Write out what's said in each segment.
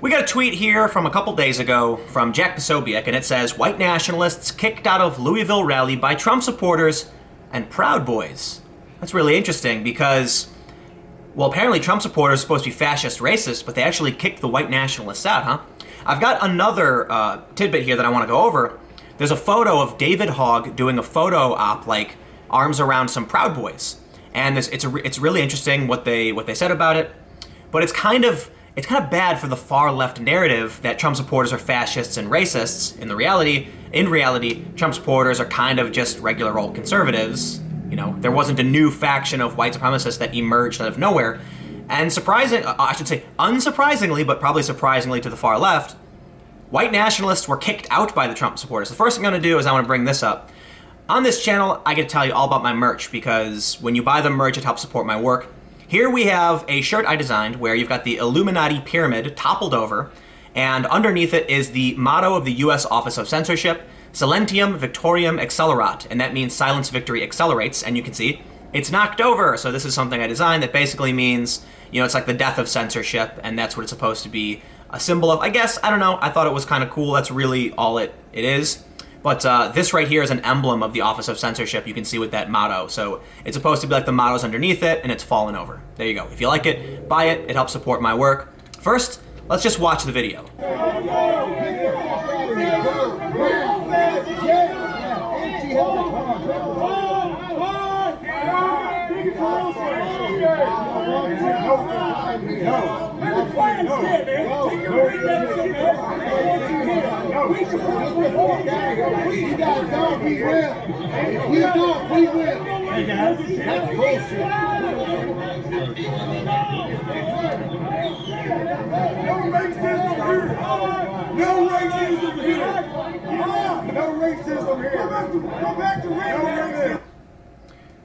We got a tweet here from a couple days ago from Jack Posobiec, and it says, "White nationalists kicked out of Louisville rally by Trump supporters and Proud Boys." That's really interesting because, well, apparently Trump supporters are supposed to be fascist racist, but they actually kicked the white nationalists out, huh? I've got another tidbit here that I want to go over. There's a photo of David Hogg doing a photo op, like arms around some Proud Boys. And it's really interesting what they said about it, but it's kind of bad for the far left narrative that Trump supporters are fascists and racists. In reality, Trump supporters are kind of just regular old conservatives. You know, there wasn't a new faction of white supremacists that emerged out of nowhere. And unsurprisingly, but probably surprisingly to the far left, white nationalists were kicked out by the Trump supporters. The first thing I'm going to do is I want to bring this up. On this channel, I get to tell you all about my merch because when you buy the merch, it helps support my work. Here we have a shirt I designed where you've got the Illuminati pyramid toppled over, and underneath it is the motto of the U.S. Office of Censorship, Silentium Victorium Accelerat, and that means silence victory accelerates, and you can see it's knocked over. So this is something I designed that basically means, you know, it's like the death of censorship, and that's what it's supposed to be a symbol of. I guess, I don't know, I thought it was kind of cool. That's really all it is. But this right here is an emblem of the Office of Censorship. You can see with that motto. So it's supposed to be like the motto's underneath it, and it's fallen over. There you go. If you like it, buy it. It helps support my work. First, let's just watch the video.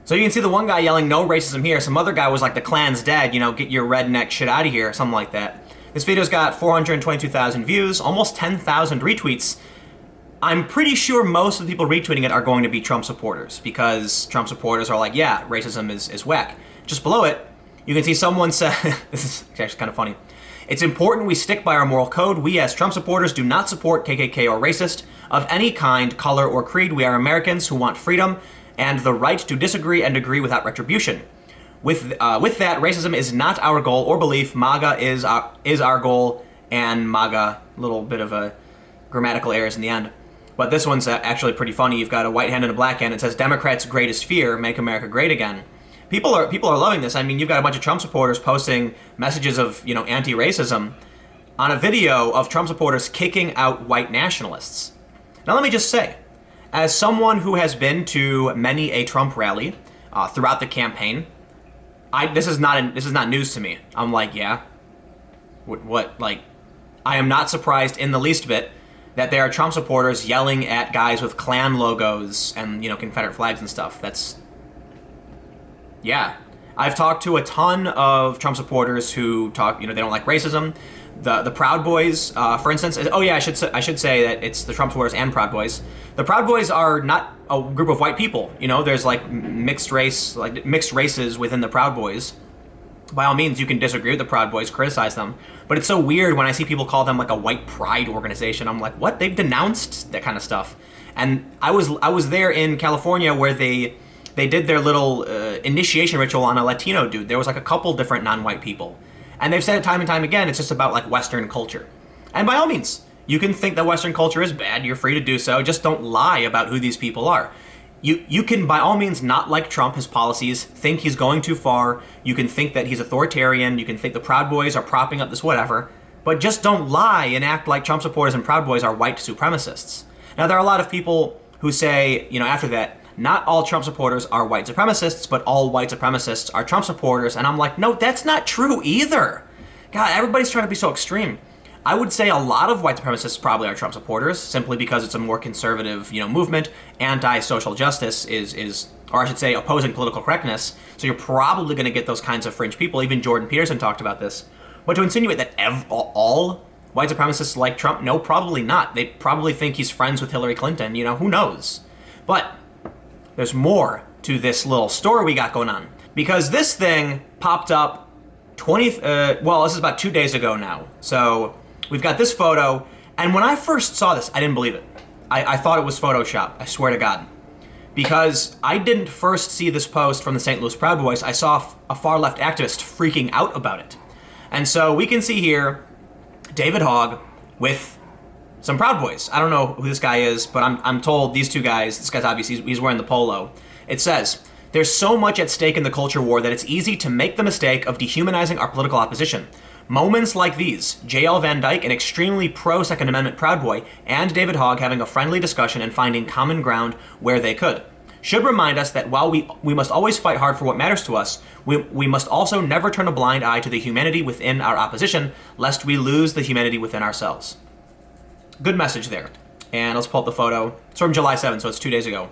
So you can see the one guy yelling, "No racism here." Some other guy was like, "The Klan's dead, you know, get your redneck shit out of here," something like that. This video's got 422,000 views, almost 10,000 retweets. I'm pretty sure most of the people retweeting it are going to be Trump supporters because Trump supporters are like, yeah, racism is whack. Just below it, you can see someone said, this is actually kind of funny, "It's important we stick by our moral code. We as Trump supporters do not support KKK or racist of any kind, color, or creed. We are Americans who want freedom and the right to disagree and agree without retribution. With that, racism is not our goal or belief. MAGA is our goal," and MAGA, little bit of a grammatical errors in the end. But this one's actually pretty funny. You've got a white hand and a black hand. It says, "Democrats' greatest fear, make America great again." People are loving this. I mean, you've got a bunch of Trump supporters posting messages of, you know, anti-racism on a video of Trump supporters kicking out white nationalists. Now, let me just say, as someone who has been to many a Trump rally throughout the campaign, this is not news to me. I'm like, yeah, what? Like, I am not surprised in the least bit that there are Trump supporters yelling at guys with Klan logos and, you know, Confederate flags and stuff. Yeah. I've talked to a ton of Trump supporters who talk, you know, they don't like racism. The Proud Boys, for instance. Oh yeah, I should say that it's the Trump supporters and Proud Boys. The Proud Boys are not a group of white people. You know, there's like mixed races within the Proud Boys. By all means, you can disagree with the Proud Boys, criticize them. But it's so weird when I see people call them like a white pride organization. I'm like, what? They've denounced that kind of stuff. And I was there in California where they did their little initiation ritual on a Latino dude. There was like a couple different non-white people. And they've said it time and time again, it's just about like Western culture. And by all means, you can think that Western culture is bad, you're free to do so, just don't lie about who these people are. You can by all means not like Trump, his policies, think he's going too far, you can think that he's authoritarian, you can think the Proud Boys are propping up this whatever, but just don't lie and act like Trump supporters and Proud Boys are white supremacists. Now there are a lot of people who say, you know, after that, not all Trump supporters are white supremacists, but all white supremacists are Trump supporters. And I'm like, no, that's not true either. God, everybody's trying to be so extreme. I would say a lot of white supremacists probably are Trump supporters, simply because it's a more conservative, you know, movement. Anti-social justice is, or I should say, opposing political correctness. So you're probably going to get those kinds of fringe people. Even Jordan Peterson talked about this. But to insinuate that all white supremacists like Trump, no, probably not. They probably think he's friends with Hillary Clinton. You know, who knows? But there's more to this little story we got going on, because this thing popped up this is about 2 days ago now. So we've got this photo, and when I first saw this, I didn't believe it. I thought it was Photoshop, I swear to God. Because I didn't first see this post from the St. Louis Proud Boys, I saw a far-left activist freaking out about it. And so we can see here David Hogg with some Proud Boys. I don't know who this guy is, but I'm told these two guys, this guy's obviously, he's wearing the polo. It says, "There's so much at stake in the culture war that it's easy to make the mistake of dehumanizing our political opposition. Moments like these, J.L. Van Dyke, an extremely pro-Second Amendment Proud Boy, and David Hogg having a friendly discussion and finding common ground where they could, should remind us that while we must always fight hard for what matters to us, we must also never turn a blind eye to the humanity within our opposition, lest we lose the humanity within ourselves." Good message there. And let's pull up the photo. It's from July 7th, so it's 2 days ago.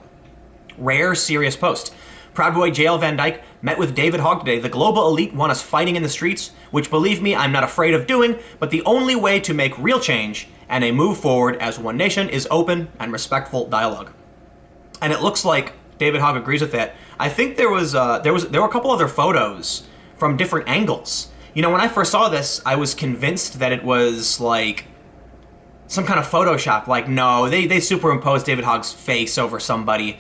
Rare, serious post. Proud Boy J.L. Van Dyke met with David Hogg today. "The global elite want us fighting in the streets, which, believe me, I'm not afraid of doing, but the only way to make real change and a move forward as one nation is open and respectful dialogue." And it looks like David Hogg agrees with that. I think there were a couple other photos from different angles. You know, when I first saw this, I was convinced that it was like some kind of Photoshop. Like, no, they superimposed David Hogg's face over somebody.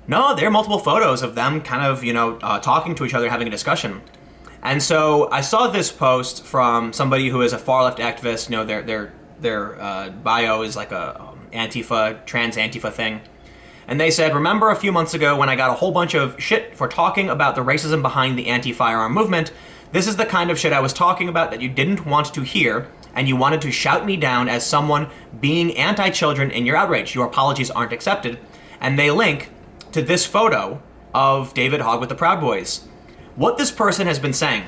No, there are multiple photos of them kind of, talking to each other, having a discussion. And so I saw this post from somebody who is a far-left activist. You know, their bio is like a Antifa, trans Antifa thing. And they said, "Remember a few months ago when I got a whole bunch of shit for talking about the racism behind the anti-firearm movement? This is the kind of shit I was talking about that you didn't want to hear, and you wanted to shout me down as someone being anti-children in your outrage. Your apologies aren't accepted." And they link to this photo of David Hogg with the Proud Boys. What this person has been saying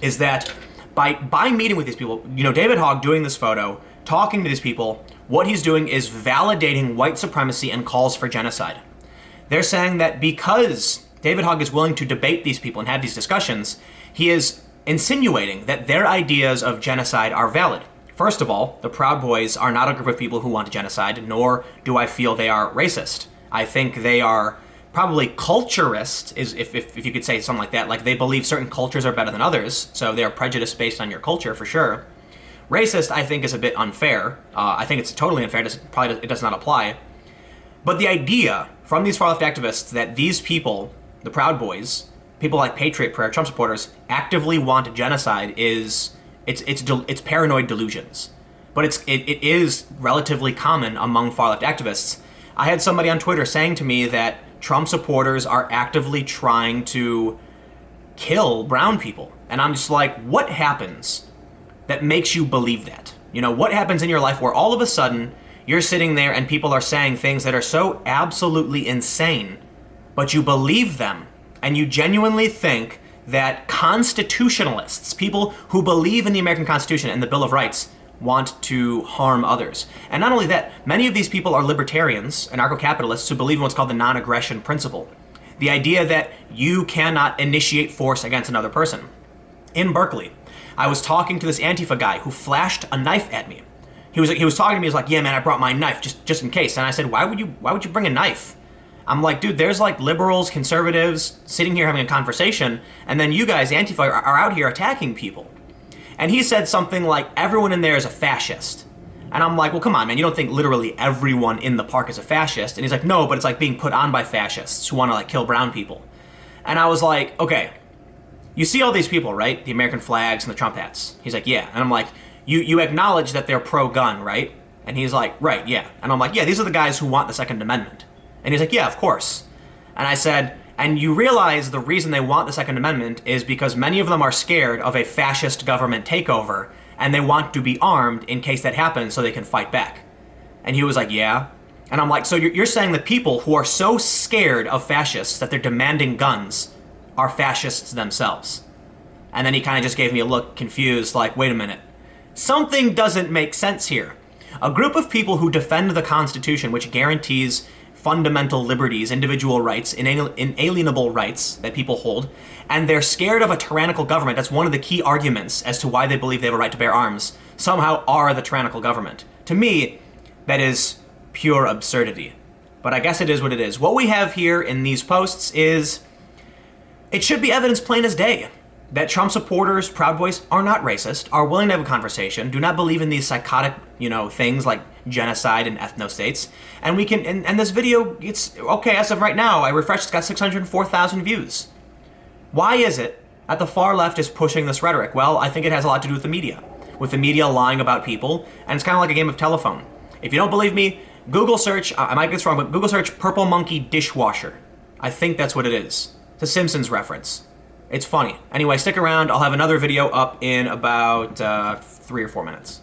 is that by meeting with these people, David Hogg doing this photo, talking to these people, what he's doing is validating white supremacy and calls for genocide. They're saying that because David Hogg is willing to debate these people and have these discussions, he is insinuating that their ideas of genocide are valid. First of all, the Proud Boys are not a group of people who want genocide, nor do I feel they are racist. I think they are probably culturist, if you could say something like that. Like, they believe certain cultures are better than others, so they're prejudiced based on your culture for sure. Racist, I think, is a bit unfair. I think it's totally unfair. It does not apply. But the idea from these far-left activists that these people, the Proud Boys, people like Patriot Prayer, Trump supporters, actively want genocide it's paranoid delusions. But it is relatively common among far-left activists. I had somebody on Twitter saying to me that Trump supporters are actively trying to kill brown people. And I'm just like, what happens that makes you believe that? What happens in your life where all of a sudden you're sitting there and people are saying things that are so absolutely insane, but you believe them and you genuinely think that constitutionalists, people who believe in the American Constitution and the Bill of Rights, want to harm others. And not only that, many of these people are libertarians, anarcho-capitalists who believe in what's called the non-aggression principle. The idea that you cannot initiate force against another person. In Berkeley, I was talking to this Antifa guy who flashed a knife at me. He was talking to me, he was like, "Yeah, man, I brought my knife just in case." And I said, why would you bring a knife? I'm like, dude, there's like liberals, conservatives sitting here having a conversation, and then you guys, Antifa, are out here attacking people. And he said something like, "Everyone in there is a fascist." And I'm like, well, come on, man, you don't think literally everyone in the park is a fascist? And he's like, "No, but it's like being put on by fascists who want to like kill brown people." And I was like, okay, you see all these people, right? The American flags and the Trump hats. He's like, "Yeah." And I'm like, you acknowledge that they're pro-gun, right? And he's like, "Right, yeah." And I'm like, "Yeah, these are the guys who want the Second Amendment." And he's like, "Yeah, of course." And I said, "And you realize the reason they want the Second Amendment is because many of them are scared of a fascist government takeover, and they want to be armed in case that happens so they can fight back." And he was like, "Yeah." And I'm like, so you're saying the people who are so scared of fascists that they're demanding guns are fascists themselves? And then he kind of just gave me a look, confused, like, wait a minute. Something doesn't make sense here. A group of people who defend the Constitution, which guarantees fundamental liberties, individual rights, inalienable rights that people hold, and they're scared of a tyrannical government. That's one of the key arguments as to why they believe they have a right to bear arms, somehow are the tyrannical government. To me, that is pure absurdity. But I guess it is what it is. What we have here in these posts is, it should be evidence plain as day. that Trump supporters, Proud Boys, are not racist, are willing to have a conversation, do not believe in these psychotic, things like genocide and ethnostates. And we can, and this video, it's, okay, as of right now, I refreshed, it's got 604,000 views. Why is it that the far left is pushing this rhetoric? Well, I think it has a lot to do with the media lying about people, and it's kind of like a game of telephone. If you don't believe me, Google search, I might get this wrong, but Google search purple monkey dishwasher. I think that's what it is. It's a Simpsons reference. It's funny. Anyway, stick around. I'll have another video up in about 3 or 4 minutes.